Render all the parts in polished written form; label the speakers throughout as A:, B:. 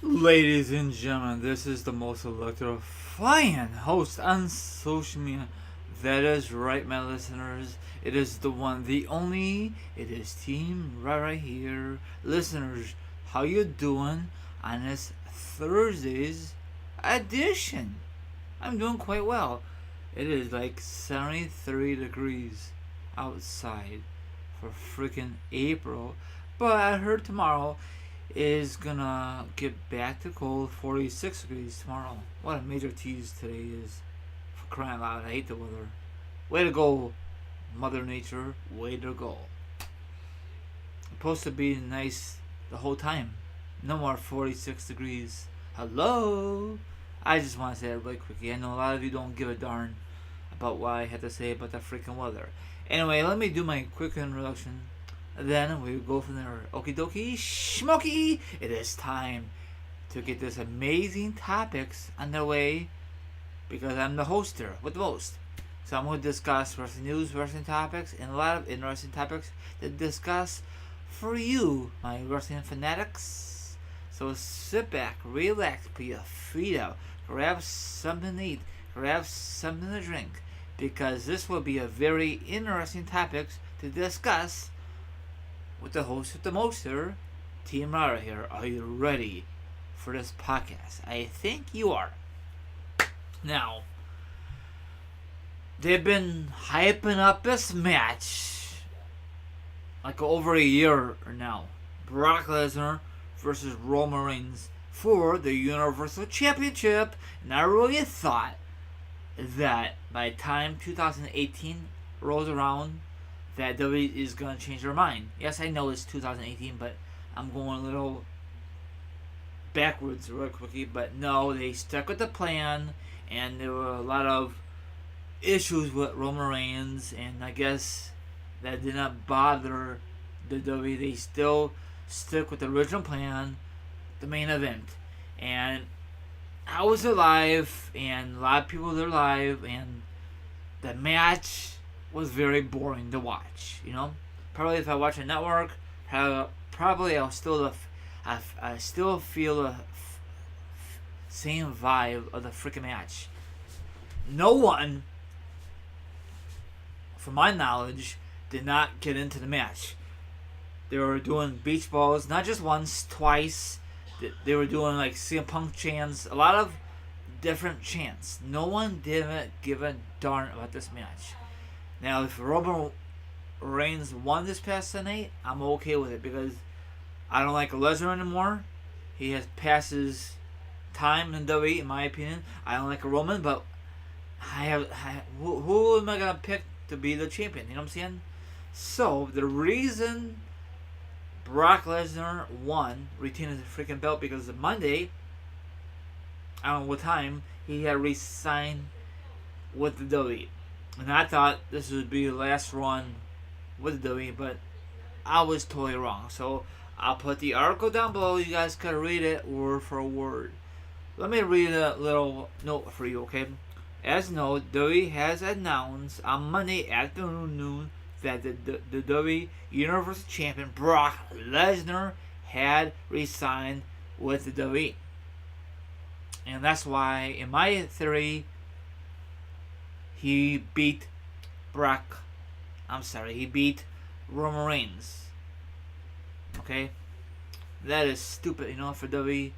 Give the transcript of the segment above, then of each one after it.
A: Ladies and gentlemen, this is the most electrifying host on social media. That is right, my listeners. It is the one, the only. It is Team right here. Listeners, how you doing on this Thursday's edition? I'm doing quite well. It is like 73 degrees outside for freaking April. But I heard tomorrow is gonna get back to cold, 46 degrees tomorrow. What a major tease today is. For crying out loud, I hate the weather. Way to go, Mother Nature. Way to go. Supposed to be nice the whole time. No more 46 degrees. Hello? I just want to say it really quickly. I know a lot of you don't give a darn about what I had to say about the freaking weather. Anyway, let me do my quick introduction. Then we go from there. Okie dokie, schmoky. It is time to get this amazing topics underway because I'm the hoster with the most. So I'm going to discuss wrestling news, wrestling topics, and a lot of interesting topics to discuss for you, my wrestling fanatics. So sit back, relax, put your feet up, grab something to eat, grab something to drink, because this will be a very interesting topics to discuss with the host with the moster, Team Rara here. Are you ready for this podcast? I think you are. Now, they've been hyping up this match like over a year now. Brock Lesnar versus Roman Reigns for the Universal Championship. And I really thought that by the time 2018 rolls around, that WWE is going to change their mind. Yes, I know it's 2018, but I'm going a little backwards real quickly. But no, they stuck with the plan, and there were a lot of issues with Roman Reigns, and I guess that did not bother the WWE. They still stuck with the original plan, the main event. And I was alive, and a lot of people were live, and the match was very boring to watch. You know, probably if I watch a network, probably I'll still I still feel the same vibe of the freaking match. No one, from my knowledge, did not get into the match. They were doing beach balls, not just once, twice. They were doing like CM Punk chants, a lot of different chants. No one didn't give a darn about this match. Now, if Roman Reigns won this past night, I'm okay with it because I don't like Lesnar anymore. He has passed his time in WWE, in my opinion. I don't like a Roman, but who am I gonna pick to be the champion? You know what I'm saying? So the reason Brock Lesnar won, retained his freaking belt, because Monday, I don't know what time, he had re-signed with the WWE. And I thought this would be the last run with the WWE, but I was totally wrong. So I'll put the article down below. You guys can read it word for word. Let me read a little note for you, okay? As you know, WWE has announced on Monday afternoon that the WWE Universal Champion Brock Lesnar had re-signed with the WWE. And that's why, in my theory, he beat he beat Roman Reigns. Okay? That is stupid, you know, for WWE.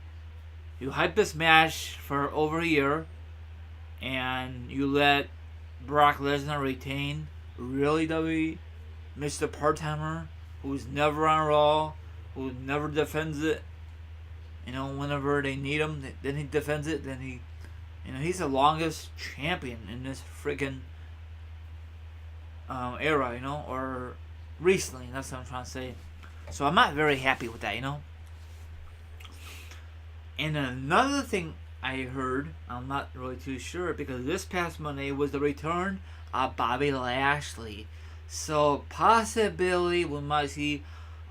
A: You hype this match for over a year, and you let Brock Lesnar retain. Really, WWE? Mr. Part-Timer, who's never on Raw, who never defends it. You know, whenever they need him, then he defends it, then he... You know, he's the longest champion in this freaking era, you know, or recently. That's what I'm trying to say. So I'm not very happy with that, you know. And another thing I heard, I'm not really too sure, because this past Monday was the return of Bobby Lashley. So possibility we might see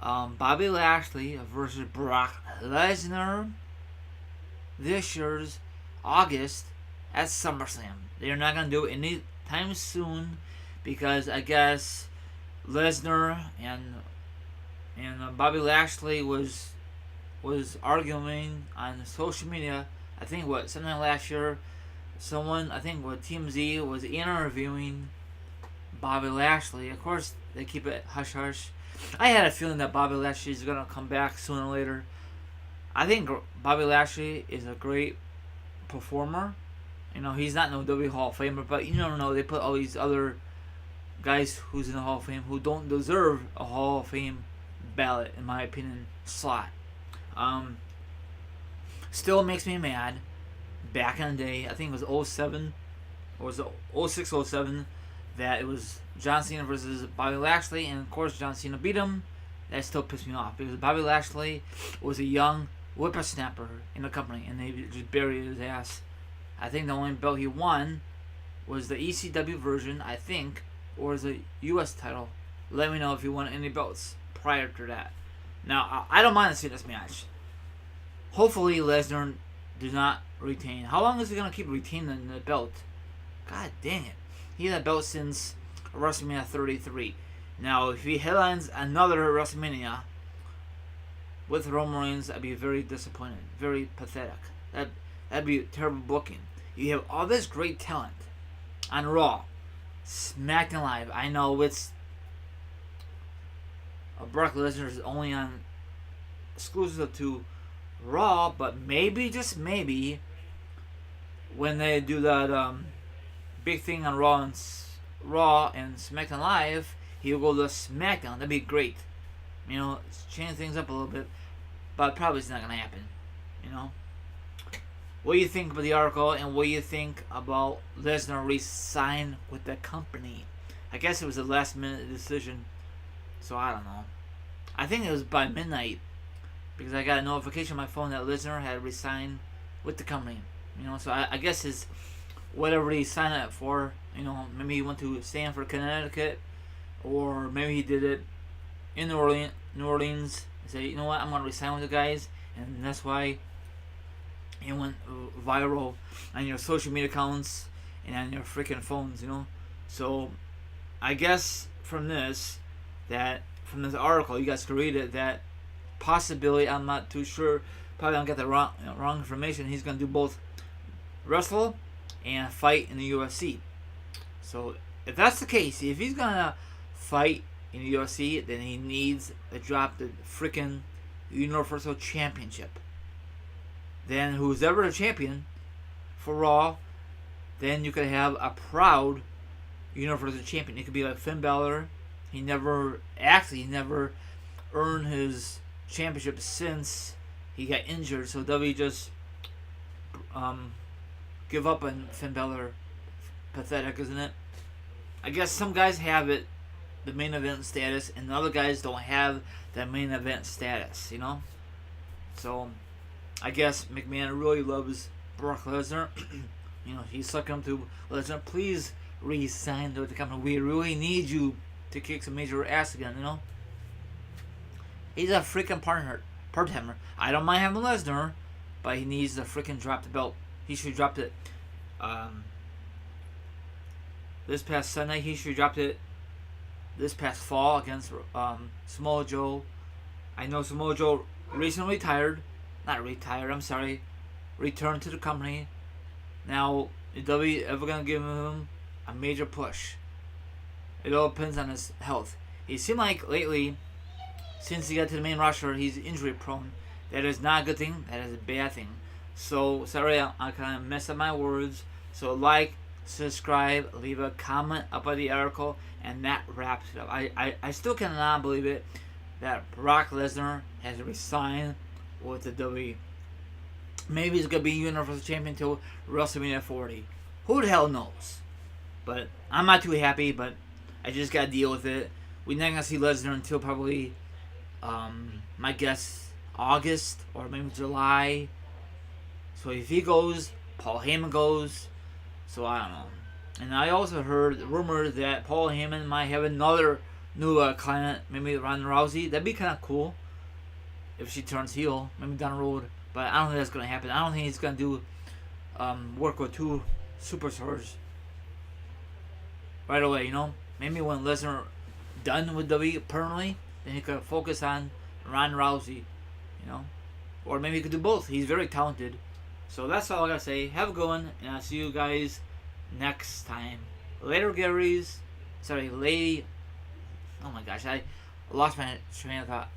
A: Bobby Lashley versus Brock Lesnar this year's August at SummerSlam. They're not going to do it anytime soon because I guess Lesnar and Bobby Lashley was was arguing on social media. I think sometime last year, someone, I think TMZ was interviewing Bobby Lashley. Of course, they keep it hush hush. I had a feeling that Bobby Lashley is gonna come back sooner or later. I think Bobby Lashley is a great performer. He's not no WWE Hall of Famer, but you never know. They put all these other guys who's in the Hall of Fame who don't deserve a Hall of Fame ballot, in my opinion, slot. Still makes me mad. Back in the day, I think it was 07 or was it 06, 07, that it was John Cena versus Bobby Lashley, and of course John Cena beat him. That still pissed me off because Bobby Lashley was a young whippersnapper in the company, and they just buried his ass. I think the only belt he won was the ECW version, I think, or was a U.S. title. Let me know if he won any belts prior to that. Now, I don't mind seeing this match. Hopefully, Lesnar does not retain. How long is he going to keep retaining the belt? God dang it. He had that belt since WrestleMania 33. Now, if he headlines another WrestleMania with Roman Reigns, I'd be very disappointed. Very pathetic. That'd be terrible booking. You have all this great talent on Raw, SmackDown Live. I know it's Brock Lesnar is only on exclusive to Raw, but maybe, just maybe, when they do that big thing on Raw and SmackDown Live, he'll go to SmackDown. That'd be great. Change things up a little bit, but probably it's not gonna happen. What do you think about the article, and what do you think about Lesnar re-sign with the company? I guess it was a last-minute decision, so I don't know. I think it was by midnight, because I got a notification on my phone that Lesnar had re-signed with the company. So I guess his whatever he signed up for, maybe he went to Stamford, Connecticut, or maybe he did it in New Orleans. He said, you know what, I'm going to re-sign with the guys, and that's why it went viral on your social media accounts and on your freaking phones, So, I guess from this article, you guys can read it, that possibility, I'm not too sure, probably don't get the wrong information, he's going to do both wrestle and fight in the UFC. So, if that's the case, if he's going to fight in the UFC, then he needs to drop the freaking Universal Championship. Then who's ever the champion for Raw, then you could have a proud Universal Champion. It could be like Finn Balor. He never earned his championship since he got injured. So WWE just give up on Finn Balor. Pathetic, isn't it? I guess some guys have it, the main event status, and other guys don't have the main event status, So, I guess McMahon really loves Brock Lesnar. He's sucking him to Lesnar. Please re-sign with the company. We really need you to kick some major ass again, He's a freaking part-timer. I don't mind having Lesnar, but he needs to freaking drop the belt. He should have dropped it this past Sunday. He should have dropped it this past fall against Samoa Joe. I know Samoa Joe recently returned to the company. Now, is WWE ever going to give him a major push? It all depends on his health. He seemed like lately, since he got to the main roster, he's injury prone. That is not a good thing. That is a bad thing. So, sorry, I kind of messed up my words. So, like, subscribe, leave a comment up on the article, and that wraps it up. I still cannot believe it that Brock Lesnar has resigned with the WWE. Maybe he's going to be Universal Champion until WrestleMania 40. Who the hell knows? But I'm not too happy, but I just got to deal with it. We're not going to see Lesnar until probably, my guess, August or maybe July. So if he goes, Paul Heyman goes. So I don't know. And I also heard rumors that Paul Heyman might have another new client, maybe Ronda Rousey. That'd be kind of cool if she turns heel, maybe down the road. But I don't think that's going to happen. I don't think he's going to do work with two superstars right away, Maybe when Lesnar done with WWE permanently, then he could focus on Ronda Rousey, Or maybe he could do both. He's very talented. So that's all I gotta say. Have a good one, and I'll see you guys next time. Later, Gary's. Sorry, lady. Oh my gosh, I lost my train of thought.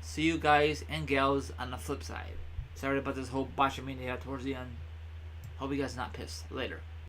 A: See you guys and gals on the flip side. Sorry about this whole botchamania towards the end. Hope you guys are not pissed. Later.